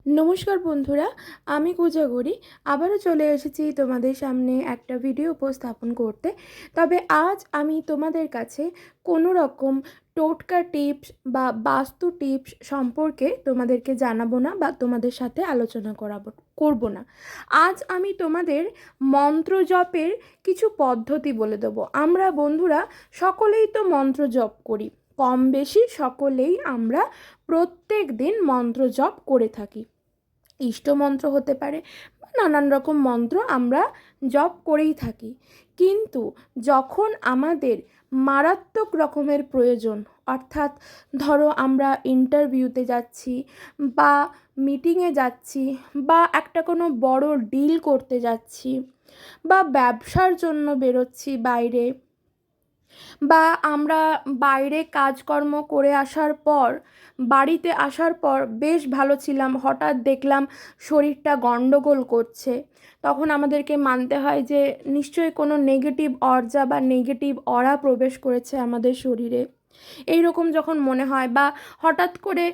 নমস্কার বন্ধুরা, আমি কোজাগরি আবারও চলে এসেছি তোমাদের সামনে একটা ভিডিও উপস্থাপন করতে। তবে আজ আমি তোমাদের কাছে কোনো রকম টোটকা টিপস বা বাস্তু টিপস সম্পর্কে তোমাদেরকে জানাবো না বা তোমাদের সাথে আলোচনা করব না। আজ আমি তোমাদের মন্ত্র জপের কিছু পদ্ধতি বলে দেবো। আমরা বন্ধুরা সকলেই তো মন্ত্র জপ করি, কম বেশি সকলেই আমরা প্রত্যেক দিন মন্ত্র জপ করে থাকি। ইষ্টমন্ত্র হতে পারে বা নানান রকম মন্ত্র আমরা জপ করেই থাকি। কিন্তু যখন আমাদের মারাত্মক রকমের প্রয়োজন, অর্থাৎ ধরো আমরা ইন্টারভিউতে যাচ্ছি বা মিটিংয়ে যাচ্ছি বা একটা কোনো বড় ডিল করতে যাচ্ছি বা ব্যবসার জন্য বেরোচ্ছি বাইরে, বা আমরা বাইরে কাজকর্ম করে আসার পর বাড়িতে আসার পর বেশ ভালো ছিলাম, হঠাৎ দেখলাম শরীরটা গণ্ডগোল করছে, তখন আমাদেরকে মানতে হয় যে নিশ্চয়ই কোনো নেগেটিভ অর্জা বা নেগেটিভ অরা প্রবেশ করেছে আমাদের শরীরে। এই রকম যখন মনে হয় বা হঠাৎ করে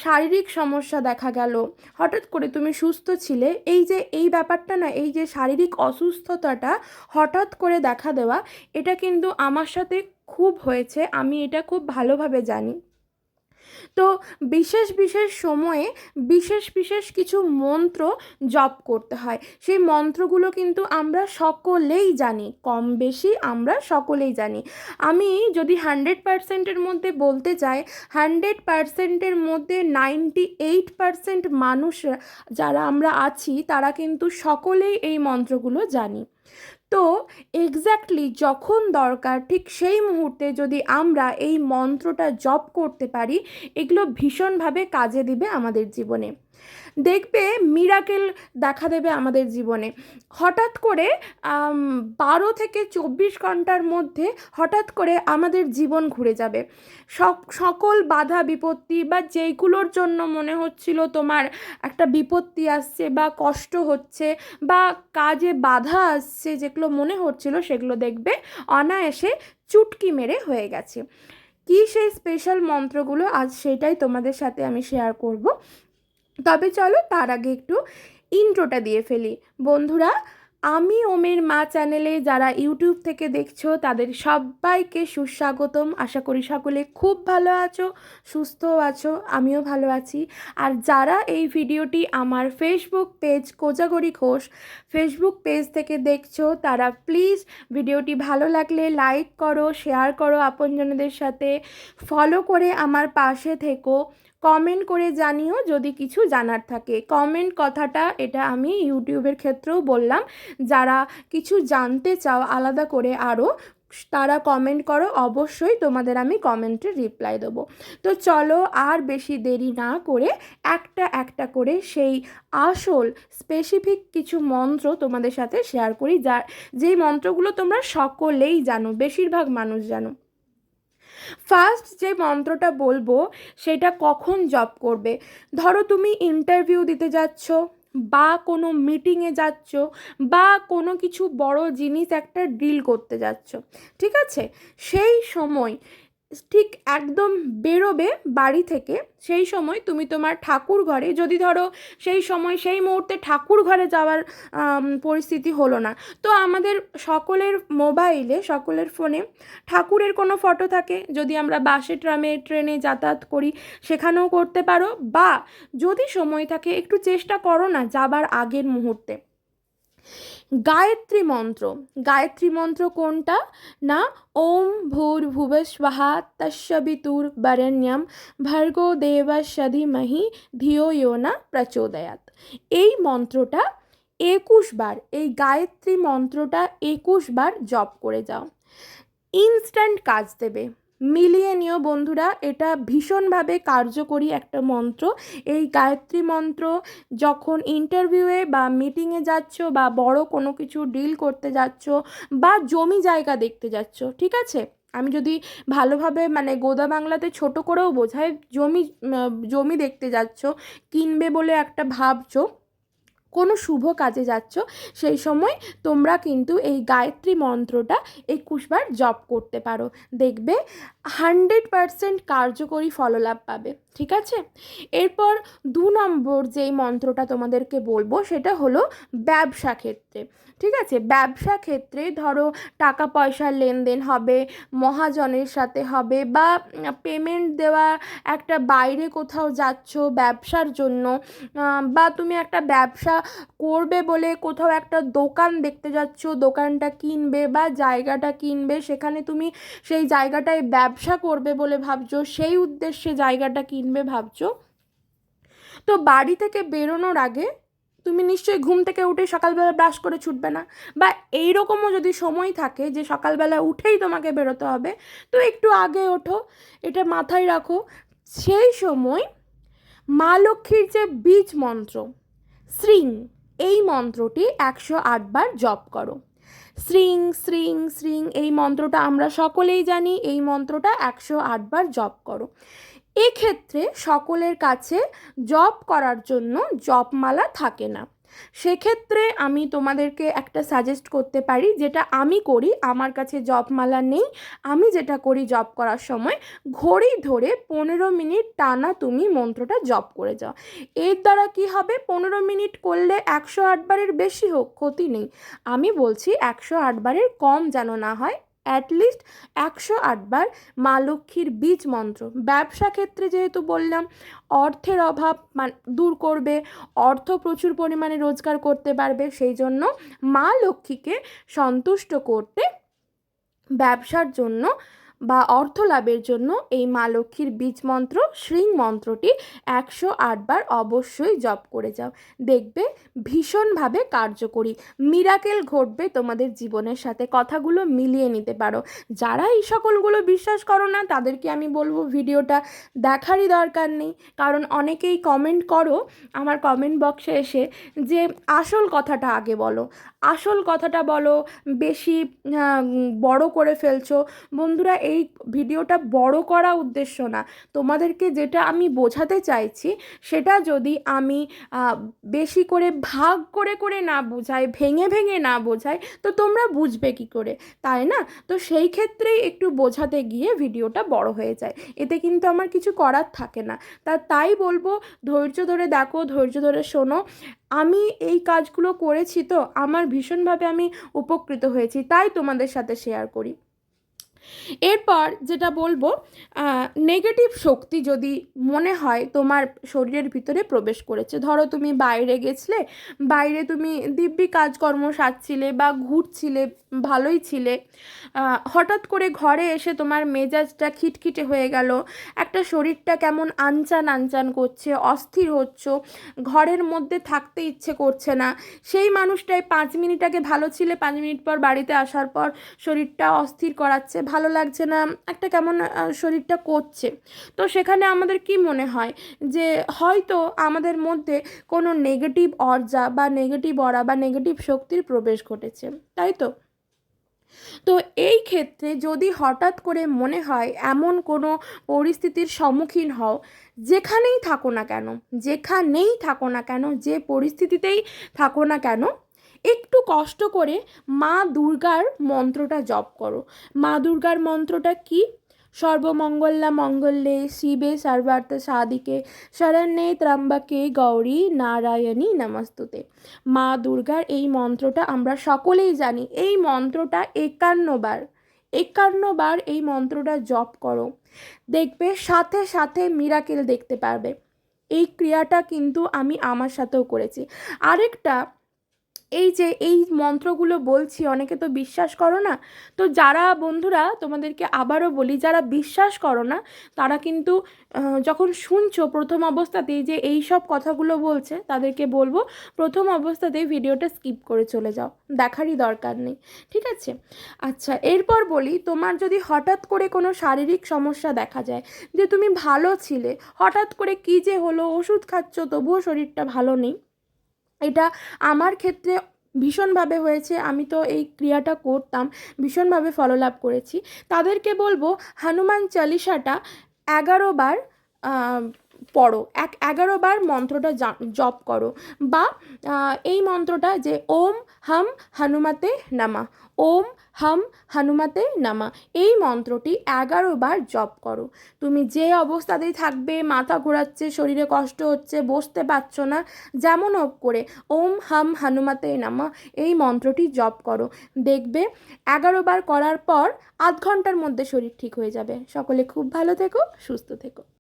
শারীরিক সমস্যা দেখা গেল, হঠাৎ করে তুমি সুস্থ ছিলে, এই যে এই ব্যাপারটা না, এই যে শারীরিক অসুস্থতাটা হঠাৎ করে দেখা দেওয়া, এটা কিন্তু আমার সাথে খুব হয়েছে, আমি এটা খুব ভালোভাবে জানি। তো বিশেষ বিশেষ সময়ে বিশেষ বিশেষ কিছু মন্ত্র জপ করতে হয়। সেই মন্ত্রগুলো কিন্তু আমরা সকলেই জানি, কম বেশি আমরা সকলেই জানি। আমি যদি 100%-এর মধ্যে বলতে চাই, 100%-এর মধ্যে 98% মানুষ যারা আমরা আছি তারা কিন্তু সকলেই এই মন্ত্রগুলো জানি। তো এক্স্যাক্টলি যখন দরকার ঠিক সেই মুহূর্তে যদি আমরা এই মন্ত্রটা জপ করতে পারি, এগুলো ভীষণভাবে কাজে দিবে আমাদের জীবনে। দেখবে মিরাকেল দেখা দেবে আমাদের জীবনে। হঠাৎ করে 12 থেকে 24 ঘন্টার মধ্যে হঠাৎ করে আমাদের জীবন ঘুরে যাবে। সকল বাধা বিপত্তি বা যেইগুলোর জন্য মনে হচ্ছিল তোমার একটা বিপত্তি আসছে বা কষ্ট হচ্ছে বা কাজে বাধা আসছে, যেগুলো মনে হচ্ছিল সেগুলো দেখবে অনায়াসে চুটকি মেরে হয়ে গেছে। কি সেই স্পেশাল মন্ত্রগুলো, আজ সেটাই তোমাদের সাথে আমি শেয়ার করব। তবে চলো তার আগে একটু ইন্ট্রোটা দিয়ে ফেলি। বন্ধুরা, আমি ওমের মা চ্যানেলে যারা ইউটিউব থেকে দেখছো তাদের সবাইকে সুস্বাগতম। আশা করি সকলে খুব ভালো আছো, সুস্থও আছো, আমিও ভালো আছি। আর যারা এই ভিডিওটি আমার Facebook page Kojagari Ghosh Facebook page থেকে দেখছো, তারা প্লিজ ভিডিওটি ভালো লাগলে লাইক করো, শেয়ার করো আপনজনদের সাথে, ফলো করে আমার পাশে থেকো, কমেন্ট করে জানিও যদি কিছু জানার থাকে। কমেন্ট কথাটা এটা আমি ইউটিউবের ক্ষেত্রেও বললাম, যারা কিছু জানতে চাও আলাদা করে আরও, তারা কমেন্ট করো, অবশ্যই তোমাদের আমি কমেন্টে রিপ্লাই দেবো। তো চলো আর বেশি দেরি না করে একটা একটা করে সেই আসল স্পেসিফিক কিছু মন্ত্র তোমাদের সাথে শেয়ার করি, যেই মন্ত্রগুলো তোমরা সকলেই জানো, বেশিরভাগ মানুষ জানো। ফার্স্ট যে মন্ত্রটা বলবো সেটা কখন জপ করবে, ধরো তুমি ইন্টারভিউ দিতে যাচ্ছ বা কোনো মিটিংয়ে যাচ্ছ বা কোনো কিছু বড় জিনিস একটা ডিল করতে যাচ্ছ, ঠিক আছে? সেই সময় ঠিক একদম বেরোবে বাড়ি থেকে, সেই সময় তুমি তোমার ঠাকুর ঘরে, যদি ধরো সেই সময় সেই মুহূর্তে ঠাকুর ঘরে যাওয়ার পরিস্থিতি হলো না, তো আমাদের সকলের মোবাইলে, সকলের ফোনে ঠাকুরের কোনো ফটো থাকে, যদি আমরা বাসে ট্রামে ট্রেনে যাতায়াত করি সেখানেও করতে পারো, বা যদি সময় থাকে একটু চেষ্টা করো না যাবার আগের মুহূর্তে গায়ত্রী মন্ত্র। গায়ত্রী মন্ত্র কোনটা না, ওম ভূর্ভুবস্বঃ তস্সবিতুর্বরেণ্যং ভর্গো দেবস্য ধীমহি ধিয়ো ইয়ো ন প্রচোদয়াৎ। এই মন্ত্রটা 21 বার, এই গায়ত্রী মন্ত্রটা 21 বার জপ করে যাও, ইনস্ট্যান্ট কাজ দেবে। মিলিয়ে নিও বন্ধুরা, এটা ভীষণভাবে কার্যকরী একটা মন্ত্র। এই গায়ত্রী মন্ত্র যখন ইন্টারভিউয়ে বা মিটিংয়ে যাচ্ছ বা বড় কোনো কিছু ডিল করতে যাচ্ছ বা জমি জায়গা দেখতে যাচ্ছ, ঠিক আছে? আমি যদি ভালোভাবে মানে গোদা বাংলাতে ছোট করেও বোঝাই, জমি দেখতে যাচ্ছ, কিনবে বলে একটা ভাবছো, কোনো শুভ কাজে যাচ্ছ, সেই সময় তোমরা কিন্তু এই গায়ত্রী মন্ত্রটা 21 বার জপ করতে পারো, দেখবে 100% কার্যকরী ফললাভ পাবে। ঠিক আছে। এরপর 2 নম্বর যেই মন্ত্রটা তোমাদেরকে বলবো সেটা হলো ব্যবসা ক্ষেত্রে। ঠিক আছে, ব্যবসা ক্ষেত্রে ধরো টাকা পয়সার লেনদেন হবে, মহাজনের সাথে হবে, বা পেমেন্ট দেওয়া, একটা বাইরে কোথাও যাচ্ছ ব্যবসার জন্য, বা তুমি একটা ব্যবসা করবে বলে কোথাও একটা দোকান দেখতে যাচ্ছ, দোকানটা কিনবে বা জায়গাটা কিনবে, সেখানে তুমি সেই জায়গাটায় ব্যবসা করবে বলে ভাবছো, সেই উদ্দেশ্যে জায়গাটা কিনবে ভাবছো। তো বাড়ি থেকে বেরোনোর আগে তুমি নিশ্চয়ই ঘুম থেকে উঠে সকালবেলা ব্রাশ করে ছুটবে না, বা এইরকমও যদি সময় থাকে যে সকালবেলা উঠেই তোমাকে বেরোতে হবে, তো একটু আগে ওঠো, এটা মাথায় রাখো। সেই সময় মা লক্ষ্মীর যে বীজ মন্ত্র শ্রীং, এই মন্ত্রটি 108 বার জপ করো। শ্রীং শ্রীং শ্রীং, এই মন্ত্রটা আমরা সকলেই জানি, এই মন্ত্রটা 108 বার জপ করো। এক্ষেত্রে সকলের কাছে জপ করার জন্য জপমালা থাকে না। সেক্ষেত্রে আমি তোমাদেরকে একটা সাজেস্ট করতে পারি, যেটা আমি করি, আমার কাছে জপমালা নেই, আমি যেটা করি জপ করার সময় ঘড়ি ধরে 15 মিনিট টানা তুমি মন্ত্রটা জপ করে যাও। এর দ্বারা কি হবে, 15 মিনিট করলে 108 বারের বেশি হোক ক্ষতি নেই, আমি বলছি 108 বারের কম যেন না হয়, অ্যাটলিস্ট 108 বার মা লক্ষ্মীর বীজ মন্ত্র। ব্যবসা ক্ষেত্রে যেহেতু বললাম অর্থের অভাব দূর করবে, অর্থ প্রচুর পরিমাণে রোজগার করতে পারবে, সেই জন্য মা লক্ষ্মীকে সন্তুষ্ট করতে ব্যবসার জন্য বা অর্থ লাভের জন্য এই মা লক্ষ্মীর বীজ মন্ত্র শ্রীং মন্ত্রটি 108 বার অবশ্যই জপ করে যাও, দেখবে ভীষণভাবে কার্যকরী, মিরাকেল ঘটবে তোমাদের জীবনের সাথে। কথাগুলো মিলিয়ে নিতে পারো। যারা এই সকলগুলো বিশ্বাস করো না তাদেরকে আমি বলবো ভিডিওটা দেখারই দরকার নেই, কারণ অনেকেই কমেন্ট করো আমার কমেন্ট বক্সে এসে যে আসল কথাটা আগে বলো, আসল কথাটা বলো, বেশি বড় করে ফেলছো। বন্ধুরা, এই ভিডিওটা বড় করা উদ্দেশ্য না, তোমাদেরকে যেটা আমি বোঝাতে চাইছি সেটা যদি আমি বেশি করে ভাগ করে করে না বোঝাই, ভেঙে ভেঙে না বোঝাই, তো তোমরা বুঝবে কি করে, তাই না? তো সেই ক্ষেত্রেই একটু বোঝাতে গিয়ে ভিডিওটা বড় হয়ে যায়, এতে কিন্তু আমার কিছু করার থাকে না। তাই বলবো, ধৈর্য ধরে দেখো, ধৈর্য ধরে শোনো। আমি এই কাজগুলো করেছি তো আমার ভীষণভাবে আমি উপকৃত হয়েছি, তাই তোমাদের সাথে শেয়ার করি। এরপর যেটা বলবো, নেগেটিভ শক্তি যদি মনে হয় তোমার শরীরের ভিতরে প্রবেশ করেছে, ধরো তুমি বাইরে গেছিলে, বাইরে তুমি দিব্যি কাজকর্ম সারছিলে বা ঘুরছিলে, ভালোই ছিলে, হঠাৎ করে ঘরে এসে তোমার মেজাজটা খিটখিটে হয়ে গেল, একটা শরীরটা কেমন আনচান আনচান করছে, অস্থির হচ্ছ, ঘরের মধ্যে থাকতে ইচ্ছে করছে না, সেই মানুষটাই 5 মিনিট আগে ভালো ছিলে, 5 মিনিট পর বাড়িতে আসার পর শরীরটা অস্থির করাচ্ছে, ভালো লাগছে না, একটা কেমন শরীরটা করছে। তো সেখানে আমাদের কি মনে হয় যে হয়তো আমাদের মধ্যে কোনো নেগেটিভ অর্জা বা নেগেটিভ অরা বা নেগেটিভ শক্তির প্রবেশ ঘটেছে, তাই তো? তো এই ক্ষেত্রে যদি হঠাৎ করে মনে হয় এমন কোনো পরিস্থিতির সম্মুখীন হও, যেখানেই থাকো না কেন, যেখানেই থাকো না কেন, যে পরিস্থিতিতেই থাকো না কেন, একটু কষ্ট করে মা দুর্গার মন্ত্রটা জপ করো। মা দুর্গার মন্ত্রটা কি? সর্বমঙ্গলা মঙ্গলে শিবে সর্বার্থ সাধিকে শরণ্যে ত্র্যম্বকে গৌরী নারায়ণী নমস্তুতে। মা দুর্গার এই মন্ত্রটা আমরা সকলেই জানি, এই মন্ত্রটা 51 বার, 51 বার এই মন্ত্রটা জপ করো, দেখবে সাথে সাথে মিরাকেল দেখতে পারবে। এই ক্রিয়াটা কিন্তু আমি আমার সাথেও করেছি। আরেকটা, এই যে এই মন্ত্রগুলো বলছি অনেকে তো বিশ্বাস করো না, তো যারা বন্ধুরা তোমাদেরকে আবারও বলি, যারা বিশ্বাস করো না তারা কিন্তু যখন শুনছো প্রথম অবস্থাতেই যে এই সব কথাগুলো বলছে, তাদেরকে বলবো প্রথম অবস্থাতেই ভিডিওটা স্কিপ করে চলে যাও, দেখারই দরকার নেই, ঠিক আছে? আচ্ছা, এরপর বলি, তোমার যদি হঠাৎ করে কোনো শারীরিক সমস্যা দেখা যায়, যে তুমি ভালো ছিলে, হঠাৎ করে কী যে হলো, ওষুধ খাচ্ছ তবুও শরীরটা ভালো নেই, এটা আমার ক্ষেত্রে ভীষণভাবে হয়েছে, আমি তো এই ক্রিয়াটা করতাম, ভীষণভাবে ফললাভ করেছি, তাদেরকে বলবো হনুমান চালিসাটা 11 বার পড়ো, 11বার মন্ত্রটা জপ করো। বা এই মন্ত্রটা যে ওম হাম হনুমতে নামা, ওম হাম হনুমতে নামা, এই মন্ত্রটি 11বার জপ করো। তুমি যে অবস্থাতেই থাকবে, মাথা ঘোরাচ্ছে, শরীরে কষ্ট হচ্ছে, বসতে পারছো না, যেমন হোক করে ওম হাম হনুমতে নামা এই মন্ত্রটি জপ করো। দেখবে 11বার করার পর আধ ঘন্টার মধ্যে শরীর ঠিক হয়ে যাবে। সকলে খুব ভালো থেকো, সুস্থ থেকো।